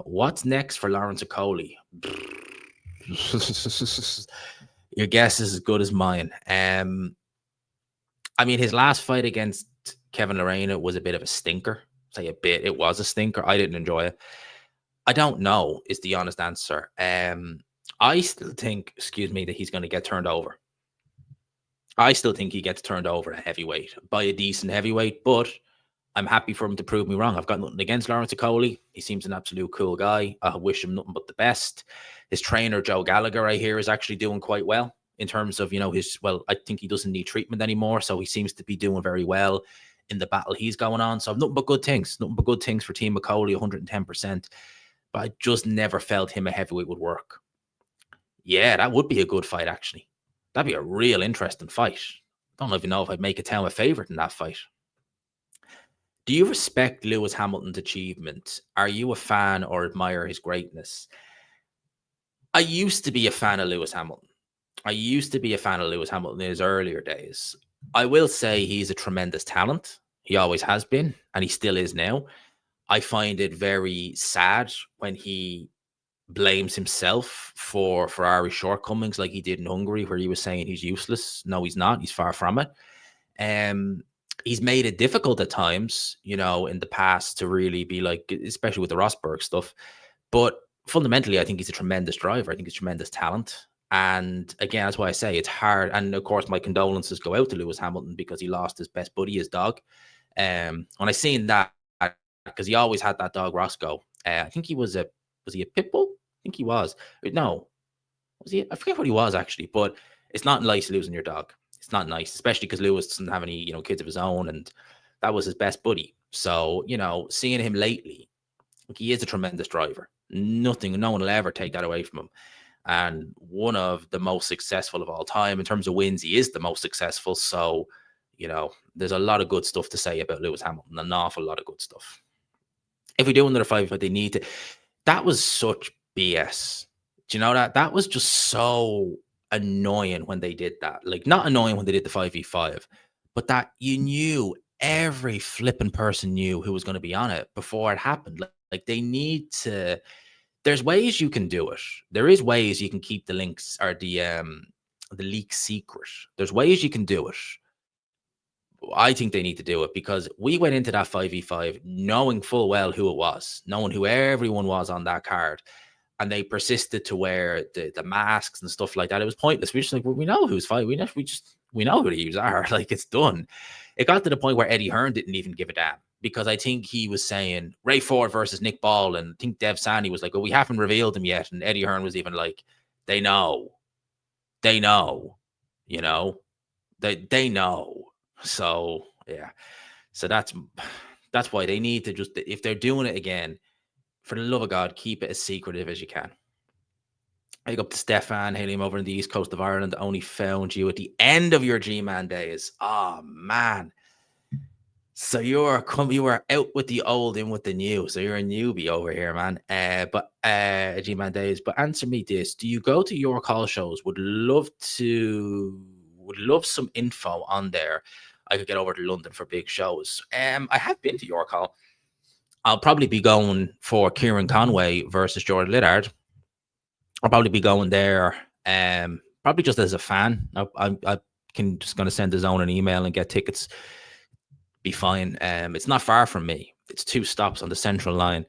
What's next for Lawrence Okoli? Your guess is as good as mine. I mean, his last fight against Kevin Lorena was a bit of a stinker. Say a bit. It was a stinker. I didn't enjoy it. I don't know is the honest answer. I still think, that he's going to get turned over. I still think he gets turned over a heavyweight by a decent heavyweight, but I'm happy for him to prove me wrong. I've got nothing against Lawrence Okoli. He seems an absolute cool guy. I wish him nothing but the best. His trainer, Joe Gallagher, I hear, is actually doing quite well in terms of, I think he doesn't need treatment anymore. So he seems to be doing very well in the battle he's going on. So nothing but good things. Nothing but good things for Team Okoli, 110%. But I just never felt him a heavyweight would work. Yeah, that would be a good fight, actually. That'd be a real interesting fight. I don't even know if I'd make a town a favorite in that fight. Do you respect Lewis Hamilton's achievement? Are you a fan or admire his greatness? I used to be a fan of Lewis Hamilton. I used to be a fan of Lewis Hamilton in his earlier days. I will say he's a tremendous talent. He always has been, and he still is now. I find it very sad when he blames himself for Ferrari's shortcomings, like he did in Hungary, where he was saying he's useless. No, he's not. He's far from it. Um, he's made it difficult at times, in the past to really be like, especially with the Rosberg stuff. But fundamentally, I think he's a tremendous driver. I think he's tremendous talent. And again, that's why I say it's hard. And of course, my condolences go out to Lewis Hamilton because he lost his best buddy, his dog. When I seen that, because he always had that dog Roscoe. I think was he a pit bull? I think he was. No, was he? I forget what he was actually. But it's not nice losing your dog. It's not nice, especially because Lewis doesn't have any, kids of his own, and that was his best buddy. So, seeing him lately, he is a tremendous driver. No one will ever take that away from him. And one of the most successful of all time in terms of wins. He is the most successful. So, there's a lot of good stuff to say about Lewis Hamilton, an awful lot of good stuff. If we do another 5, but they need to, that was such BS. Do you know that? That was just so annoying when they did that. Like, not annoying when they did the 5v5, but that you knew, every flipping person knew who was going to be on it before it happened. Like they need to, there's ways you can do it. There is ways you can keep the links or the leak secret. There's ways you can do it. I think they need to do it because we went into that 5v5 knowing full well who it was, knowing who everyone was on that card. And they persisted to wear the masks and stuff like that. It was pointless. We're just like, well, we know who's fighting. We know who these are. Like, it's done. It got to the point where Eddie Hearn didn't even give a damn because I think he was saying Ray Ford versus Nick Ball. And I think Dev Sandy was like, well, we haven't revealed them yet. And Eddie Hearn was even like, they know, they know. So, yeah. So that's why they need to just, if they're doing it again, for the love of God, keep it as secretive as you can. I go up to Stefan, hailing him over in the east coast of Ireland. Only found you at the end of your G-Man days. Oh, man. So you are out with the old, in with the new. So you're a newbie over here, man. But G-Man days. But answer me this: do you go to York Hall shows? Would love some info on there. I could get over to London for big shows. I have been to York Hall. I'll probably be going for Kieran Conway versus Jordan Liddard. I'll probably be going there, probably just as a fan. I can just going to send the zone an email and get tickets. Be fine. It's not far from me. It's 2 stops on the Central Line,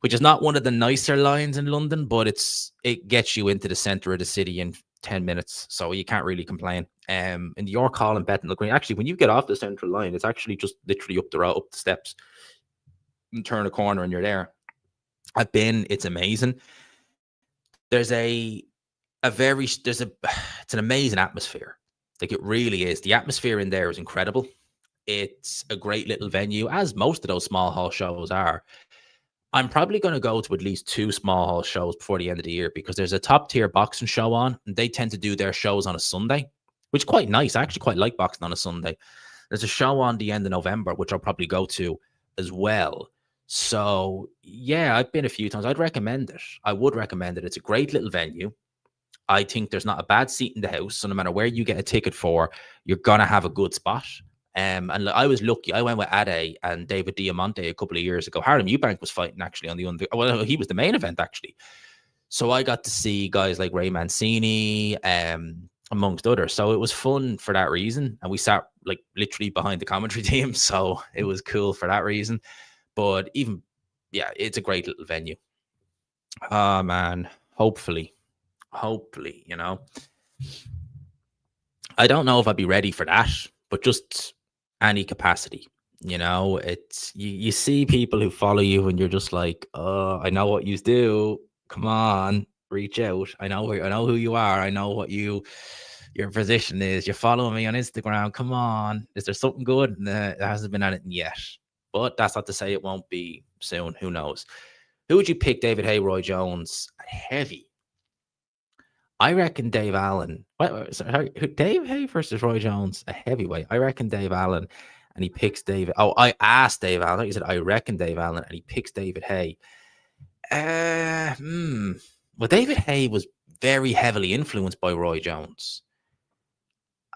which is not one of the nicer lines in London, but it gets you into the center of the city in 10 minutes, so you can't really complain. In the York Hall and Bethnal Green, actually, when you get off the Central Line, it's actually just literally up the road, up the steps. And turn a corner and you're there. I've been, it's amazing. There's it's an amazing atmosphere. Like, it really is. The atmosphere in there is incredible. It's a great little venue, as most of those small hall shows are. I'm probably going to go to at least 2 small hall shows before the end of the year because there's a top tier boxing show on, and they tend to do their shows on a Sunday, which is quite nice. I actually quite like boxing on a Sunday. There's a show on the end of November, which I'll probably go to as well. So, yeah, I've been a few times. I'd recommend it. I would recommend it. It's a great little venue. I think there's not a bad seat in the house. So no matter where you get a ticket for, you're going to have a good spot. And I was lucky. I went with Ade and David Diamante a couple of years ago. Harlem Eubank was fighting actually on the under. Well, he was the main event actually. So I got to see guys like Ray Mancini, amongst others. So it was fun for that reason. And we sat like literally behind the commentary team. So it was cool for that reason. But even, yeah, it's a great little venue. Oh, man. Hopefully, I don't know if I'd be ready for that, but just any capacity, it's, you see people who follow you and you're just like, oh, I know what you do. Come on, reach out. I know who you are. I know what your position is. You're following me on Instagram. Come on. Is there something good? Nah, there hasn't been anything yet. But that's not to say it won't be soon. Who knows? Who would you pick? David Hay, Roy Jones? Heavy. I reckon Dave Allen. Dave Hay versus Roy Jones? A heavyweight. I reckon Dave Allen, and he picks David. Oh, I asked Dave Allen. He said, I reckon Dave Allen, and he picks David Hay. Well, David Hay was very heavily influenced by Roy Jones.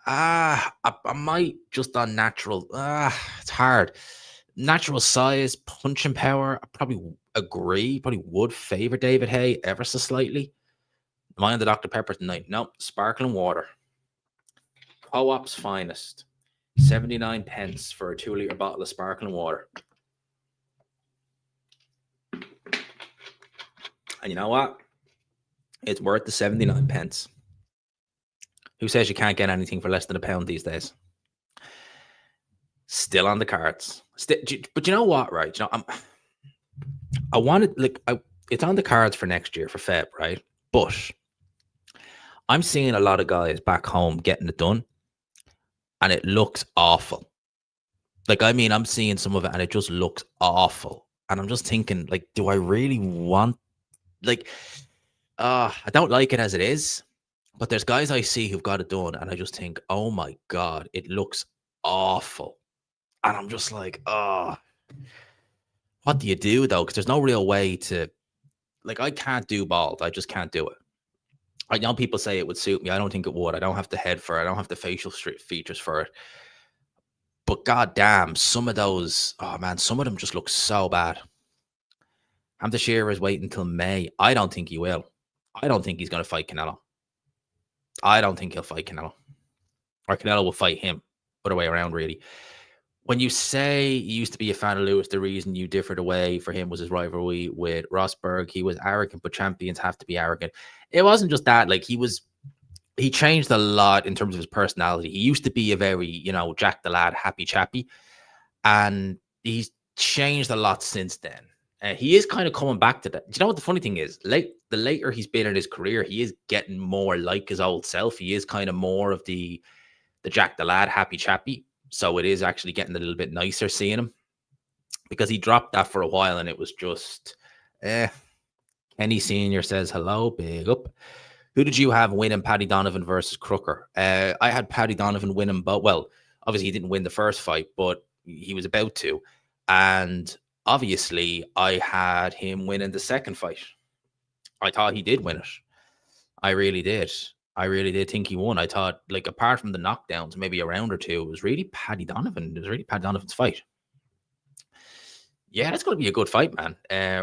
I might just on natural. It's hard. Natural size, punching power. I probably agree. Probably would favor David Hay ever so slightly. Am I on the Dr. Pepper tonight? Nope. Sparkling water. Co-op's finest. 79 pence for a 2 litre bottle of sparkling water. And you know what? It's worth the 79 pence. Who says you can't get anything for less than £1 these days? Still on the cards. But you know what, right? You know, I wanted it's on the cards for next year for Feb, right? But I'm seeing a lot of guys back home getting it done, and it looks awful. Like, I mean, I'm seeing some of it, and it just looks awful. And I'm just thinking, like, do I really want, like, I don't like it as it is, but there's guys I see who've got it done, and I just think, oh my God, it looks awful. And I'm just like, oh, what do you do though? Because there's no real way to, like, I can't do bald. I just can't do it. I know people say it would suit me. I don't think it would. I don't have the head for it. I don't have the facial features for it. But goddamn, some of those, oh man, some of them just look so bad. Hamza Shearer is waiting until May. I don't think he will. I don't think he's going to fight Canelo. I don't think he'll fight Canelo. Or Canelo will fight him. Other way around, really. When you say you used to be a fan of Lewis, the reason you differed away for him was his rivalry with Rosberg. He was arrogant, but champions have to be arrogant. It wasn't just that. Like, he changed a lot in terms of his personality. He used to be a very, you know, Jack the Lad, happy chappy. And he's changed a lot since then. He is kind of coming back to that. Do you know what the funny thing is? The later he's been in his career, he is getting more like his old self. He is kind of more of the Jack the Lad, happy chappy. So it is actually getting a little bit nicer seeing him, because he dropped that for a while and it was just, Kenny Sr. says, hello, big up. Who did you have winning, Paddy Donovan versus Crooker? I had Paddy Donovan winning, but well, obviously he didn't win the first fight, but he was about to. And obviously I had him winning the second fight. I thought he did win it. I really did. I really did think he won. I thought, like, apart from the knockdowns, maybe a round or two, it was really Paddy Donovan. It was really Paddy Donovan's fight. Yeah, that's going to be a good fight, man.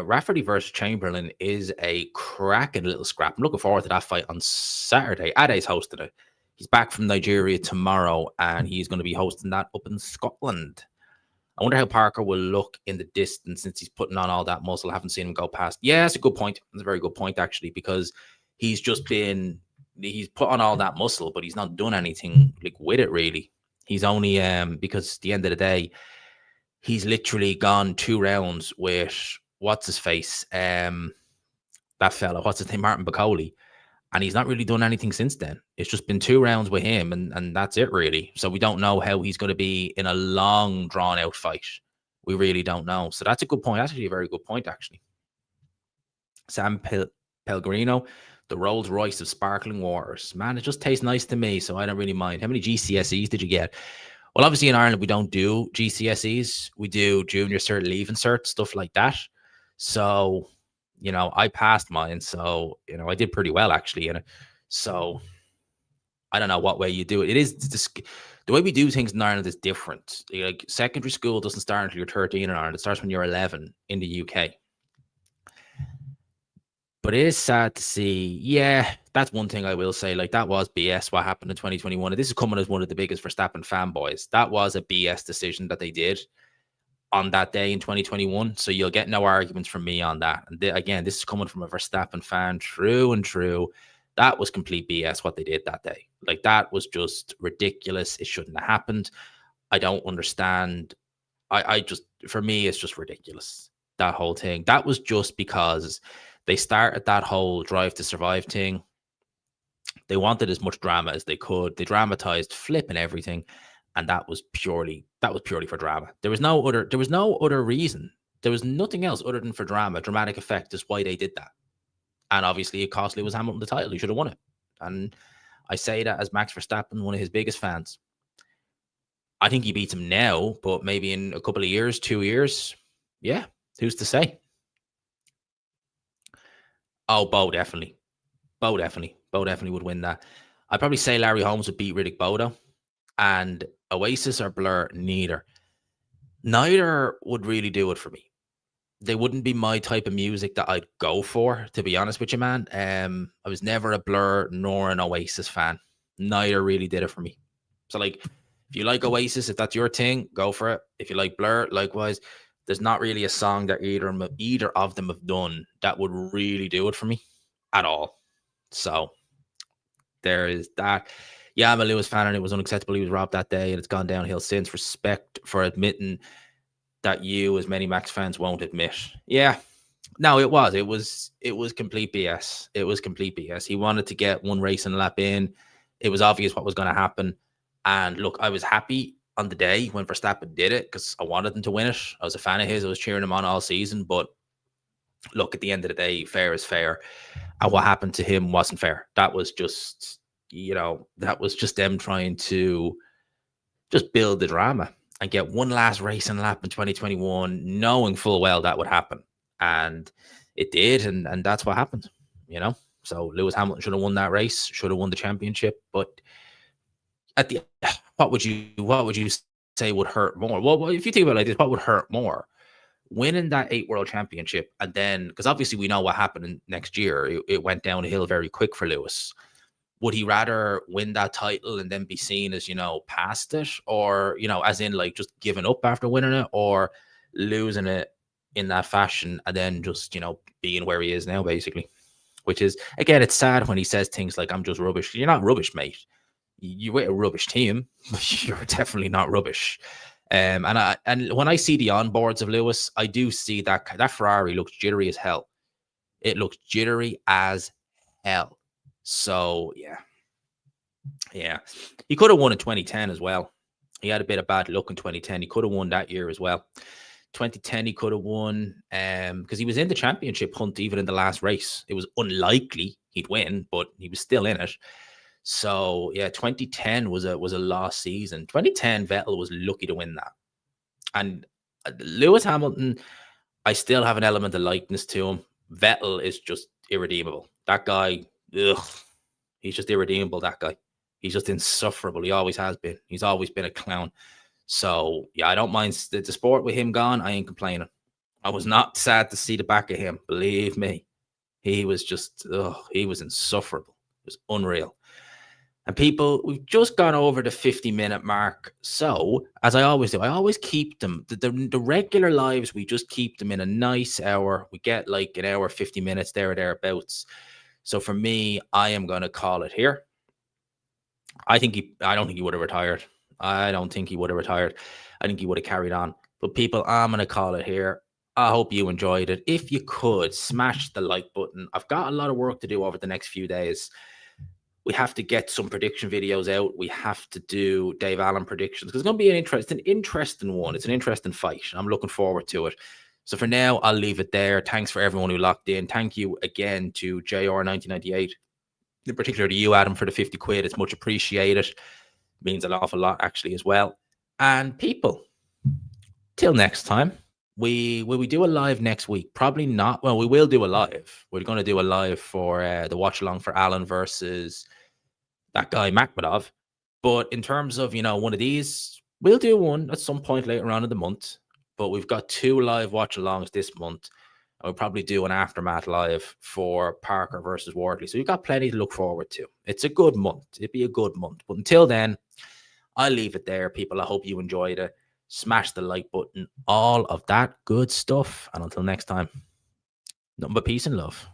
Rafferty versus Chamberlain is a cracking little scrap. I'm looking forward to that fight on Saturday. Ade's hosting it. He's back from Nigeria tomorrow, and he's going to be hosting that up in Scotland. I wonder how Parker will look in the distance since he's putting on all that muscle. I haven't seen him go past. Yeah, that's a good point. That's a very good point, actually, because he's put on all that muscle, but he's not done anything like with it, really. He's only, because at the end of the day, he's literally gone 2 rounds with, what's his face? That fella, what's his name? Martin Bacoli. And he's not really done anything since then. It's just been 2 rounds with him, and that's it, really. So we don't know how he's going to be in a long, drawn-out fight. We really don't know. So that's a good point. That's actually a very good point, actually. Sam Pellegrino, the Rolls Royce of sparkling waters. Man, it just tastes nice to me, so I don't really mind. How many GCSEs did you get? Well, obviously in Ireland, we don't do GCSEs. We do junior cert, leaving cert, stuff like that. So, you know, I passed mine. So, you know, I did pretty well, actually. And so I don't know what way you do it. It is the way we do things in Ireland is different. Like, secondary school doesn't start until you're 13 in Ireland. It starts when you're 11 in the UK. But it is sad to see. Yeah, that's one thing I will say. Like, that was BS what happened in 2021. And this is coming as one of the biggest Verstappen fanboys. That was a BS decision that they did on that day in 2021. So you'll get no arguments from me on that. And again, this is coming from a Verstappen fan, true and true. That was complete BS what they did that day. Like, that was just ridiculous. It shouldn't have happened. I don't understand. I just, for me, it's just ridiculous. That whole thing. That was just because they started that whole Drive to Survive thing. They wanted as much drama as they could. They dramatized flipping everything, and that was purely for drama. There was no other reason. There was nothing else other than for drama, dramatic effect is why they did that. And obviously it cost Lewis Hamilton the title. He should have won it. And I say that as Max Verstappen, one of his biggest fans. I think he beats him now, but maybe in a couple of years, 2 years, yeah, who's to say? Oh, Bo, definitely. Bo definitely would win that. I'd probably say Larry Holmes would beat Riddick Bowe, and Oasis or Blur, neither. Neither would really do it for me. They wouldn't be my type of music that I'd go for, to be honest with you, man. I was never a Blur nor an Oasis fan. Neither really did it for me. So, like, if you like Oasis, if that's your thing, go for it. If you like Blur, likewise. There's not really a song that either of them have done that would really do it for me at all. So there is that. Yeah, I'm a Lewis fan, and it was unacceptable he was robbed that day, and it's gone downhill since. Respect for admitting that you, as many Max fans, won't admit. Yeah, no, it was complete BS. It was complete BS. He wanted to get one race and lap in. It was obvious what was going to happen. And look, I was happy on the day when Verstappen did it because I wanted him to win it. I was a fan of his. I was cheering him on all season. But look, at the end of the day, fair is fair. And what happened to him wasn't fair. That was just, that was just them trying to just build the drama and get one last race and lap in 2021, knowing full well that would happen. And it did, and that's what happened, So Lewis Hamilton should have won that race, should have won the championship. But at the what would you say would hurt more? Well, if you think about it like this, what would hurt more? Winning that 8 world championship, and then, because obviously we know what happened next year, it went downhill very quick for Lewis. Would he rather win that title and then be seen as, past it, or, as in like just giving up after winning it, or losing it in that fashion and then just, being where he is now, basically? Which is, again, it's sad when he says things like, I'm just rubbish. You're not rubbish, mate. You're with a rubbish team. You're definitely not rubbish. And when I see the onboards of Lewis, I do see that Ferrari looks jittery as hell. It looks jittery as hell. So, yeah. He could have won in 2010 as well. He had a bit of bad luck in 2010. He could have won that year as well. 2010, he could have won because he was in the championship hunt even in the last race. It was unlikely he'd win, but he was still in it. So, yeah, 2010 was a lost season. 2010, Vettel was lucky to win that. And Lewis Hamilton, I still have an element of likeness to him. Vettel is just irredeemable. That guy, he's just irredeemable, that guy. He's just insufferable. He always has been. He's always been a clown. So, yeah, I don't mind the sport with him gone. I ain't complaining. I was not sad to see the back of him. Believe me. He was just, he was insufferable. It was unreal. And people, we've just gone over the 50-minute mark. So, as I always do, I always keep them, the regular lives, we just keep them in a nice hour. We get like an hour, 50 minutes there or thereabouts. So for me, I am going to call it here. I don't think he would have retired. I don't think he would have retired. I think he would have carried on. But people, I'm going to call it here. I hope you enjoyed it. If you could, smash the like button. I've got a lot of work to do over the next few days. We have to get some prediction videos out. We have to do Dave Allen predictions because it's going to be an interesting one. It's an interesting fight. I'm looking forward to it. So for now, I'll leave it there. Thanks for everyone who locked in. Thank you again to JR1998. In particular to you, Adam, for the 50 quid. It's much appreciated. It means an awful lot, actually, as well. And people, till next time. Will we do a live next week? Probably not. Well, we will do a live. We're going to do a live for the watch along for Alan versus that guy Makhmadov. But in terms of, one of these, we'll do one at some point later on in the month. But we've got 2 live watch alongs this month. And we'll probably do an aftermath live for Parker versus Wardley. So you've got plenty to look forward to. It's a good month. It'd be a good month. But until then, I'll leave it there, people. I hope you enjoyed it. Smash the like button, all of that good stuff. And until next time, nothing but peace and love.